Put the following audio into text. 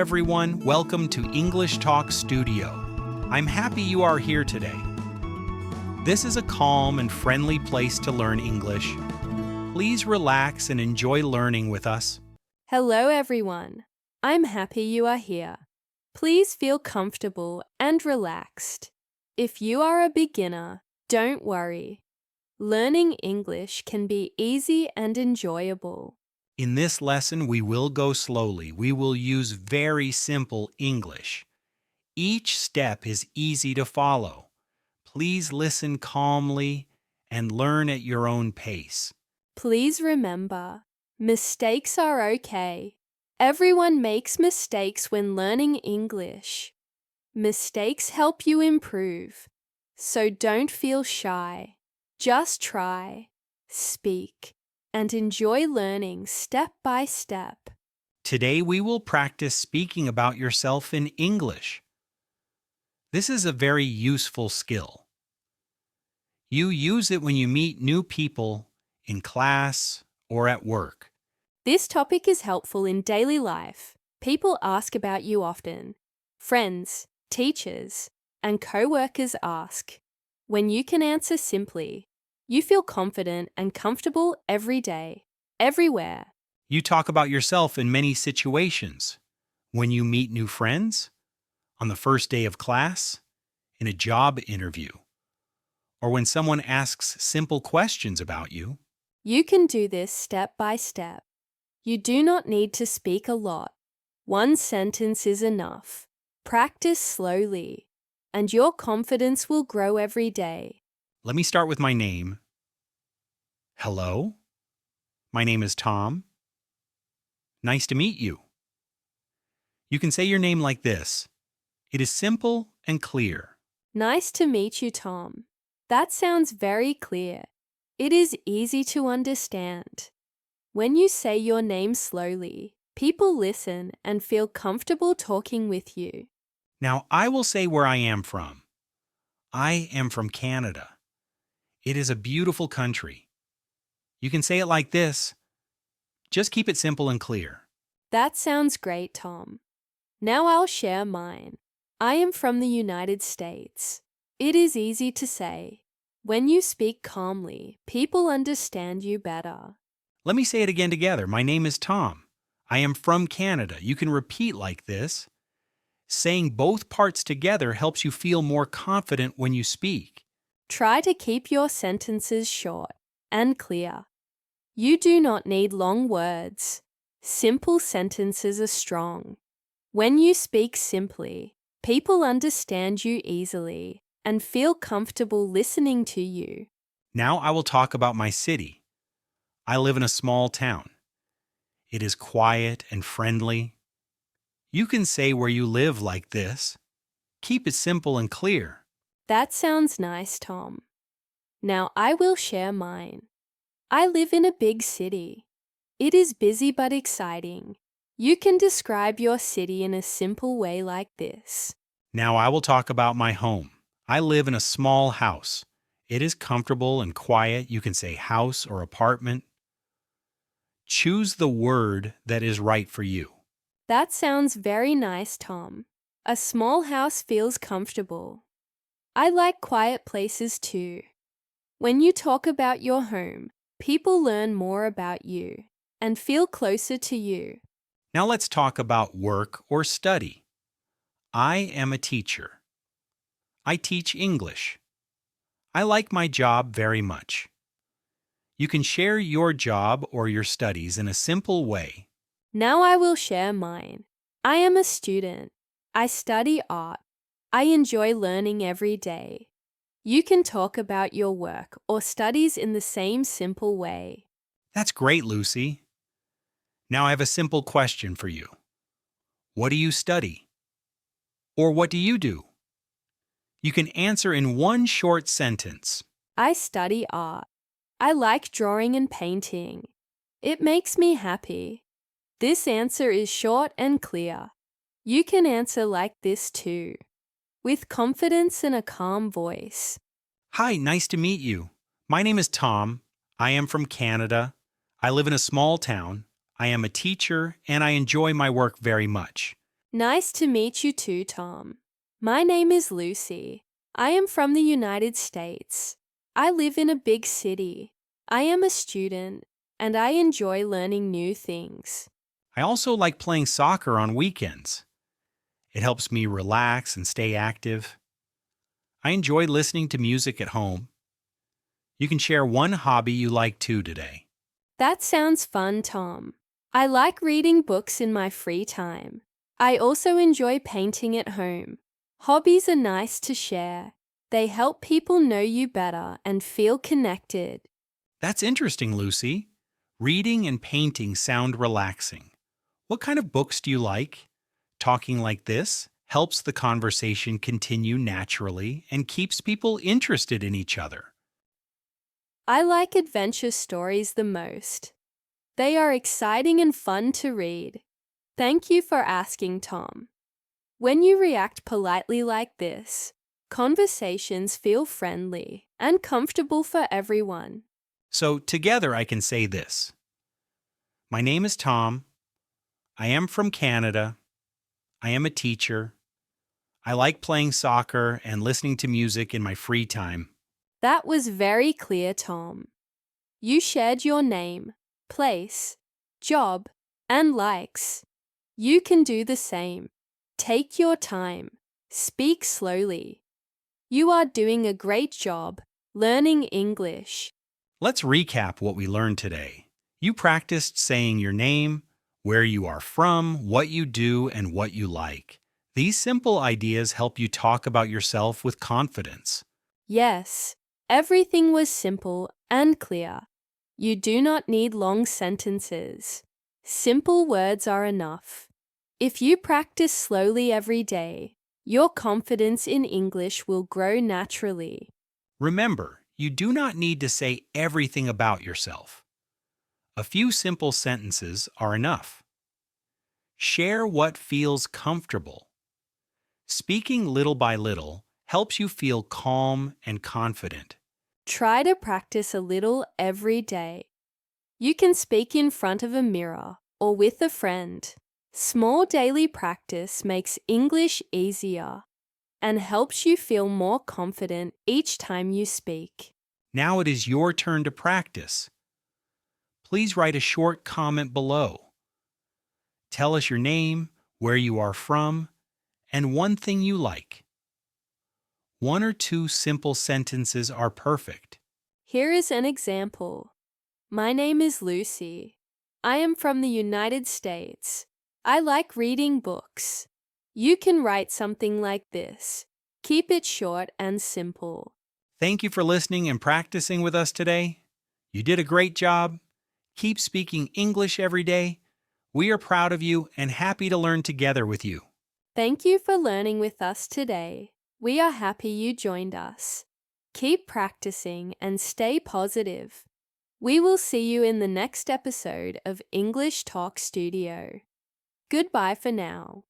everyone. Welcome to English Talk Studio. I'm happy you are here today. This is a calm and friendly place to learn English. Please relax and enjoy learning with us. Hello, everyone. I'm happy you are here. Please feel comfortable and relaxed. If you are a beginner, don't worry. Learning English can be easy and enjoyable. In this lesson, we will go slowly. We will use very simple English. Each step is easy to follow. Please listen calmly and learn at your own pace. Please remember, mistakes are okay. Everyone makes mistakes when learning English. Mistakes help you improve, so don't feel shy. Just try, speak, and enjoy learning step by step. Today, we will practice speaking about yourself in English. This is a very useful skill. You use it when you meet new people in class or at work. This topic is helpful in daily life. People ask about you often. Friends, teachers, and co-workers ask. When you can answer simply, you feel confident and comfortable every day, everywhere. You talk about yourself in many situations. When you meet new friends, on the first day of class, in a job interview, or when someone asks simple questions about you. You can do this step by step. You do not need to speak a lot. One sentence is enough. Practice slowly, and your confidence will grow every day. Let me start with my name. Hello, my name is Tom. Nice to meet you. You can say your name like this. It is simple and clear. Nice to meet you, Tom. That sounds very clear. It is easy to understand. When you say your name slowly, people listen and feel comfortable talking with you. Now, I will say where I am from. I am from Canada. It is a beautiful country. You can say it like this. Just keep it simple and clear. That sounds great, Tom. Now I'll share mine. I am from the United States. It is easy to say. When you speak calmly, people understand you better. Let me say it again together. My name is Tom. I am from Canada. You can repeat like this. Saying both parts together helps you feel more confident when you speak. Try to keep your sentences short and clear. You do not need long words. Simple sentences are strong. When you speak simply, people understand you easily and feel comfortable listening to you. Now I will talk about my city. I live in a small town. It is quiet and friendly. You can say where you live like this. Keep it simple and clear. That sounds nice, Tom. Now I will share mine. I live in a big city. It is busy but exciting. You can describe your city in a simple way like this. Now I will talk about my home. I live in a small house. It is comfortable and quiet. You can say house or apartment. Choose the word that is right for you. That sounds very nice, Tom. A small house feels comfortable. I like quiet places too. When you talk about your home, people learn more about you and feel closer to you. Now let's talk about work or study. I am a teacher. I teach English. I like my job very much. You can share your job or your studies in a simple way. Now I will share mine. I am a student. I study art. I enjoy learning every day. You can talk about your work or studies in the same simple way. That's great, Lucy. Now I have a simple question for you. What do you study? Or what do you do? You can answer in one short sentence. I study art. I like drawing and painting. It makes me happy. This answer is short and clear. You can answer like this too, with confidence and a calm voice. Hi, nice to meet you. My name is Tom. I am from Canada. I live in a small town. I am a teacher and I enjoy my work very much. Nice to meet you too, Tom. My name is Lucy. I am from the United States. I live in a big city. I am a student, and I enjoy learning new things. I also like playing soccer on weekends. It helps me relax and stay active. I enjoy listening to music at home. You can share one hobby you like too today. That sounds fun, Tom. I like reading books in my free time. I also enjoy painting at home. Hobbies are nice to share. They help people know you better and feel connected. That's interesting, Lucy. Reading and painting sound relaxing. What kind of books do you like? Talking like this helps the conversation continue naturally and keeps people interested in each other. I like adventure stories the most. They are exciting and fun to read. Thank you for asking, Tom. When you react politely like this, conversations feel friendly and comfortable for everyone. So together I can say this. My name is Tom. I am from Canada. I am a teacher. I like playing soccer and listening to music in my free time. That was very clear, Tom. You shared your name, place, job, and likes. You can do the same. Take your time. Speak slowly. You are doing a great job learning English. Let's recap what we learned today. You practiced saying your name, where you are from, what you do, and what you like. These simple ideas help you talk about yourself with confidence. Yes, everything was simple and clear. You do not need long sentences. Simple words are enough. If you practice slowly every day, your confidence in English will grow naturally. Remember, you do not need to say everything about yourself. A few simple sentences are enough. Share what feels comfortable. Speaking little by little helps you feel calm and confident. Try to practice a little every day. You can speak in front of a mirror or with a friend. Small daily practice makes English easier and helps you feel more confident each time you speak. Now it is your turn to practice. Please write a short comment below. Tell us your name, where you are from, and one thing you like. 1 or 2 simple sentences are perfect. Here is an example. My name is Lucy. I am from the United States. I like reading books. You can write something like this. Keep it short and simple. Thank you for listening and practicing with us today. You did a great job. Keep speaking English every day. We are proud of you and happy to learn together with you. Thank you for learning with us today. We are happy you joined us. Keep practicing and stay positive. We will see you in the next episode of English Talk Studio. Goodbye for now.